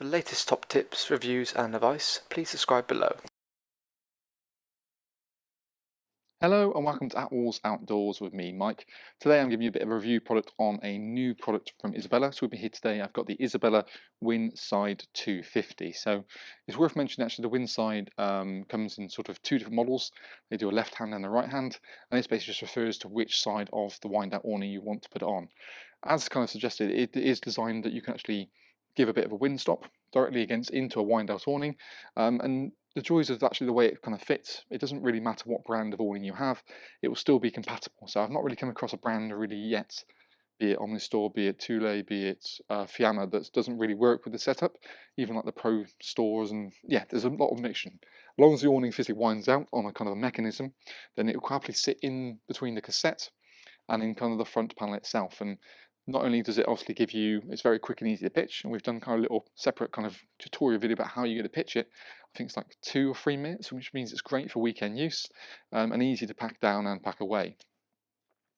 For the latest top tips, reviews and advice, please subscribe below. Hello and welcome to Attwoolls Outdoors with me, Mike. Today I'm giving you a bit of a review product on a new product from Isabella. So with me here today, I've got the Isabella Wind Side 250. So it's worth mentioning actually the Wind Side comes in sort of two different models. They do a left hand and a right hand, and this basically just refers to which side of the wind out awning you want to put it on. As kind of suggested, it is designed that you can actually give a bit of a wind stop directly against into a wind out awning, and the joys of actually the way it kind of fits. It doesn't really matter what brand of awning you have, it will still be compatible. So I've not really come across a brand really yet, be it Omnistore, be it Thule, be it Fiamma, that doesn't really work with the setup, even like the Pro stores. And yeah, there's a lot of mixture. As long as the awning physically winds out on a kind of a mechanism, then it will happily sit in between the cassette and in kind of the front panel itself. And not only does it obviously give you, it's very quick and easy to pitch, and we've done kind of a little separate kind of tutorial video about how you're going to pitch it. I think it's like 2 or 3 minutes, which means it's great for weekend use, and easy to pack down and pack away.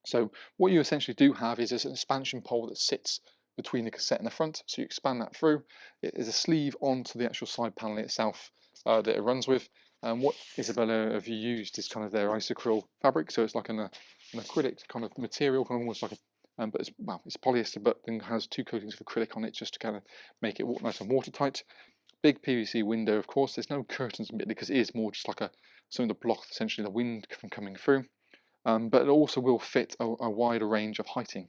So what you essentially do have is an expansion pole that sits between the cassette and the front, so you expand that through. It is a sleeve onto the actual side panel itself that it runs with. And what Isabella have used is kind of their isocryl fabric, so it's like an acrylic kind of material, kind of almost like a but it's polyester, but then has 2 coatings of acrylic on it just to kind of make it nice and watertight. Big PVC window, of course. There's no curtains because it is more just like something to block essentially the wind from coming through. But it also will fit a wider range of heighting.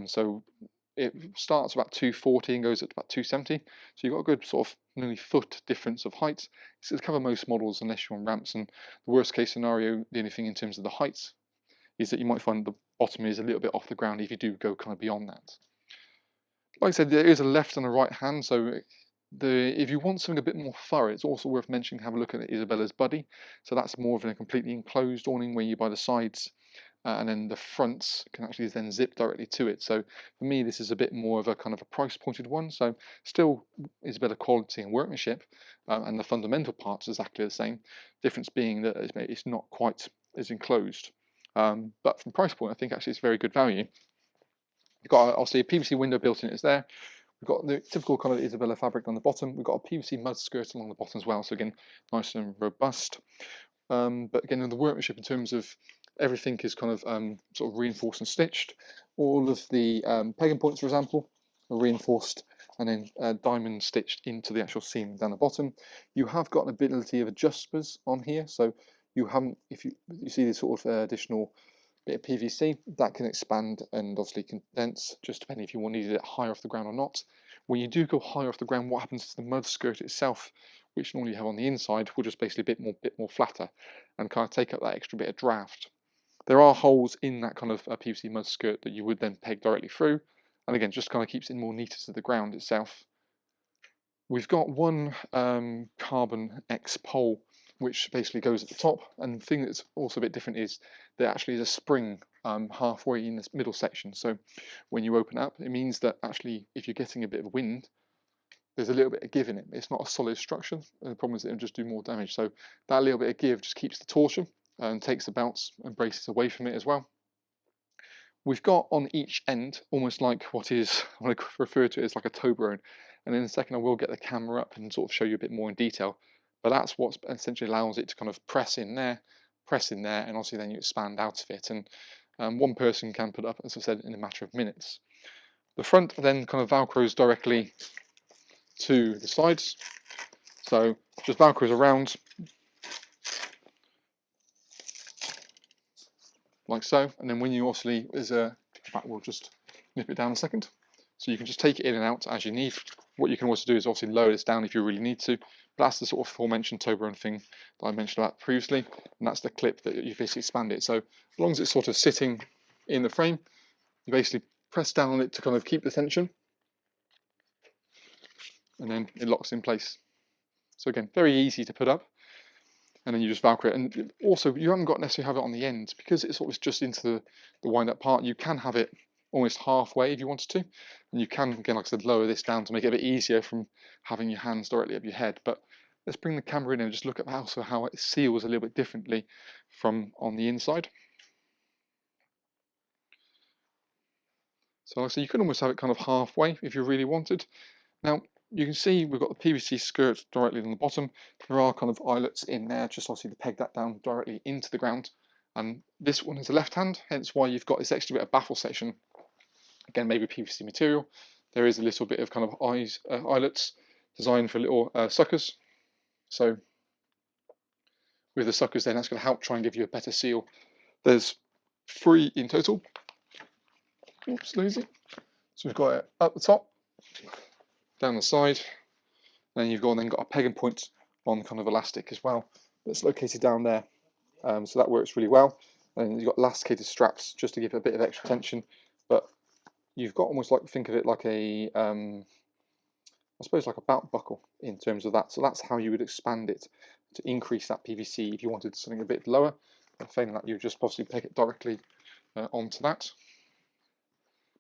So it starts about 240 and goes up to about 270. So you've got a good sort of nearly foot difference of height. It's to cover most models unless you're on ramps. And the worst case scenario, the only thing in terms of the heights, is that you might find the bottom is a little bit off the ground if you do go kind of beyond that. Like I said, there is a left and a right hand, so if you want something a bit more thorough, it's also worth mentioning, have a look at Isabella's Buddy. So that's more of a completely enclosed awning where you buy the sides and then the fronts can actually then zip directly to it. So for me, this is a bit more of a kind of a price pointed one. So still Isabella quality and workmanship, and the fundamental parts exactly the same. Difference being that it's not quite as enclosed. But from price point, I think actually it's very good value. You've got obviously a PVC window built in, it's there. We've got the typical kind of Isabella fabric on the bottom. We've got a PVC mud skirt along the bottom as well, so again, nice and robust. But again, in the workmanship in terms of everything is kind of sort of reinforced and stitched. All of the pegging points, for example, are reinforced and then diamond stitched into the actual seam down the bottom. You have got an ability of adjustments on here, so you haven't, if you see this sort of additional bit of PVC, that can expand and obviously condense, just depending if you needed it higher off the ground or not. When you do go higher off the ground, what happens to the mud skirt itself, which normally you have on the inside, will just basically bit more flatter and kind of take up that extra bit of draft. There are holes in that kind of PVC mud skirt that you would then peg directly through, and again, just kind of keeps it more neater to the ground itself. We've got one carbon X pole which basically goes at the top, and the thing that's also a bit different is there actually is a spring halfway in this middle section. So when you open up, it means that actually if you're getting a bit of wind, there's a little bit of give in it. It's not a solid structure, and the problem is it'll just do more damage. So that little bit of give just keeps the torsion and takes the bounce and braces away from it as well. We've got on each end almost like what is, I want to refer to it as like a Toblerone, and in a second I will get the camera up and sort of show you a bit more in detail, but that's what essentially allows it to kind of press in there, and obviously then you expand out of it, and one person can put up, as I said, in a matter of minutes. The front then kind of velcros directly to the sides, so just velcros around like so, and then when you obviously in fact we'll just nip it down a second, so you can just take it in and out as you need. What you can also do is obviously lower this down if you really need to, but that's the sort of aforementioned Toblerone thing that I mentioned about previously, and that's the clip that you basically expand it. So as long as it's sort of sitting in the frame, you basically press down on it to kind of keep the tension, and then it locks in place. So again, very easy to put up, and then you just velcro it. And also, you haven't got necessarily have it on the end because it's sort of just into the wind-up part. You can have it almost halfway if you wanted to, and you can, again, like I said, lower this down to make it a bit easier from having your hands directly up your head. But let's bring the camera in and just look at how it seals a little bit differently from on the inside. So like I said, you can almost have it kind of halfway if you really wanted. Now, you can see we've got the PVC skirt directly on the bottom. There are kind of eyelets in there, just obviously to peg that down directly into the ground. And this one is a left hand, hence why you've got this extra bit of baffle section. Again, maybe PVC material. There is a little bit of kind of eyelets designed for little suckers. So with the suckers then, that's going to help try and give you a better seal. There's 3 in total. Oops, lazy. So we've got it up the top, down the side, and then you've got a pegging point on kind of elastic as well. That's located down there, so that works really well. And you've got elasticated straps just to give it a bit of extra tension, but you've got almost like, think of it like a, I suppose like a belt buckle in terms of that. So that's how you would expand it to increase that PVC if you wanted something a bit lower. And failing that, you would just possibly peg it directly onto that.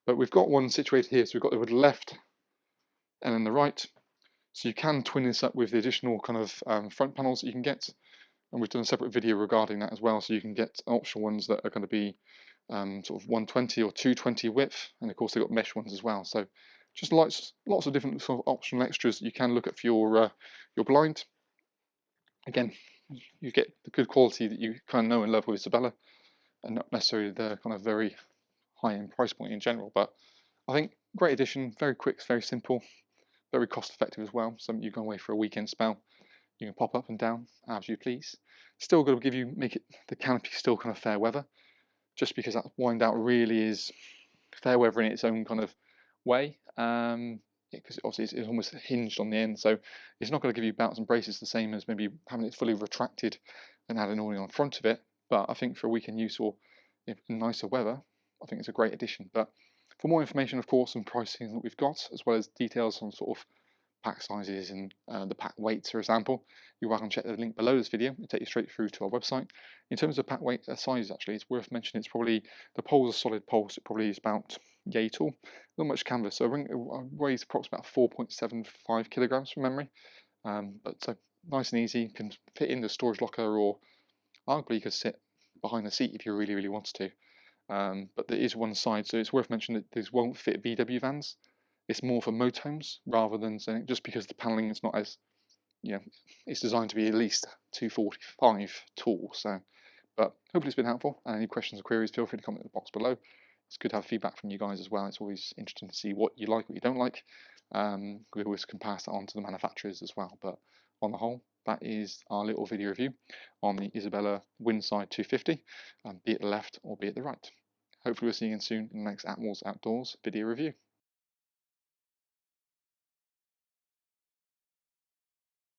But we've got one situated here, so we've got the left and then the right. So you can twin this up with the additional kind of front panels that you can get. And we've done a separate video regarding that as well. So you can get optional ones that are going to be sort of 120 or 220 width. And of course they've got mesh ones as well. So just lots of different sort of optional extras you can look at for your blind. Again, you get the good quality that you kind of know and love with Isabella, and not necessarily the kind of very high-end price point in general. But I think great addition, very quick, very simple, very cost-effective as well. Something you go away for a weekend spell, you can pop up and down as you please. Still got to make it the canopy still kind of fair weather, just because that wind out really is fair weather in its own kind of way. Because obviously it's almost hinged on the end, so it's not going to give you bouts and braces the same as maybe having it fully retracted and had an awning on front of it. But I think for weekend use or in nicer weather, I think it's a great addition. But for more information, of course, and pricing that we've got, as well as details on sort of pack sizes and the pack weights, for example, you're welcome to check the link below this video. It'll take you straight through to our website. In terms of pack weight size, actually, it's worth mentioning it's probably, the poles are solid poles, it probably is about yay tall, not much canvas, so it weighs approximately about 4.75 kilograms from memory. But so nice and easy, can fit in the storage locker, or arguably you could sit behind the seat if you really wanted to. But there is one side, so it's worth mentioning that this won't fit VW vans. It's more for motorhomes rather than saying, just because the panelling is not as, it's designed to be at least 245 tall. So, but hopefully it's been helpful. And any questions or queries, feel free to comment in the box below. It's good to have feedback from you guys as well. It's always interesting to see what you like, what you don't like. We always can pass that on to the manufacturers as well. But on the whole, that is our little video review on the Isabella Wind Side 250, be it the left or be it the right. Hopefully we'll see you again soon in the next Attwoolls Outdoors video review.